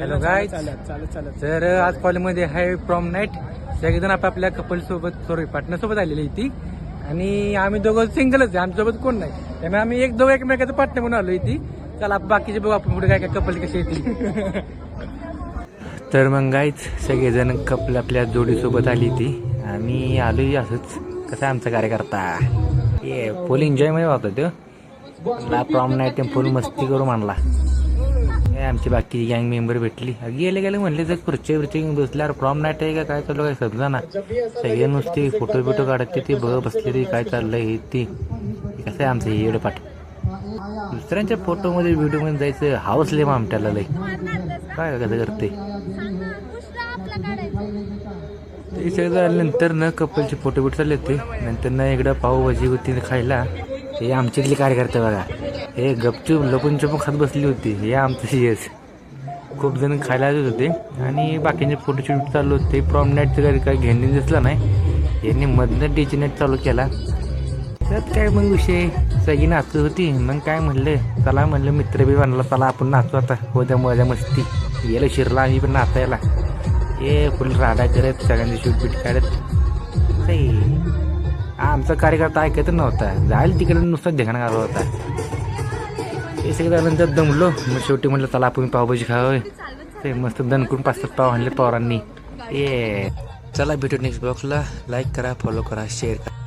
Hello guys, तर आज कॉलेजमध्ये आहे प्रॉम नाईट. सगळेजण आपल्या कपल सोबत सॉरी पार्टनर सोबत आलेली ती, आणि आम्ही दोघं सिंगलच आहे, आमच्यासोबत कोण नाही. त्यामुळे आम्ही एक दोघं एकमेकाचं पार्टनर म्हणून आलो ती. चला बाकीचे बघू आपण पुढे काय काय कपल कशी येते. तर मग गाईज सगळेजण कपल आपल्या जोडीसोबत आली ती, आम्ही आलोय असंच. कसा आमचा कार्यकर्ता ये फुल एन्जॉयमध्ये होता तो. प्रॉम नाईट फुल मस्ती करू म्हणला. आमची बाकी गँग मेंबर भेटली, गेले गेले म्हणले तर खुर्ची बसल्यावर प्रॉम नाईट आहे का काय चालू काय समजा ना. सगळे नुसते फोटो बिटो काढते ती बसले ती काय चाललंय हे ती. कसं आहे आमचं हे एवढं पाठ दुसऱ्यांच्या फोटोमध्ये व्हिडिओमध्ये जायचं हावसले मग आमच्याला लय काय कसं करते. ते सगळं झाल्यानंतर न कपलचे फोटो बिटो चालले होते. नंतर न इकडं पावभाजी होती खायला. हे आमच्यातले कार्यकर्ते बघा, हे गपचूप लपून चपून खात बसली होती. हे आमचं येस खूप जण खायला येत होते आणि बाकीचे फोटोशूट चालू होते. प्रॉम नाईटचं काय घेणे दिसला नाही, यांनी मधनं डीजे नाईट चालू केला. त्यात काय मग विषय सगळी नाचत होती. मग काय म्हणलं चला म्हणलं मित्र बी म्हणला चला आपण नाचू आता, होत्या मजा मस्ती. गेलं शिरला आम्ही पण नाचायला. हे फुल राडा करत सगळ्यांनी शूट बीट काढत. आमचा कार्यकर्ता ऐकत नव्हता, जायला तिकडे नुसतं ढेकाणा घालत होता. हे सगळं झाल्यानंतर दमलो. मग शेवटी म्हटलं चला आपण पावभाजी खावं. ते मस्त दणकून 5-7 पाव आणले पवारांनी. चला भेटू नेक्स्ट ब्लॉगला. लाईक करा, फॉलो करा, शेअर करा.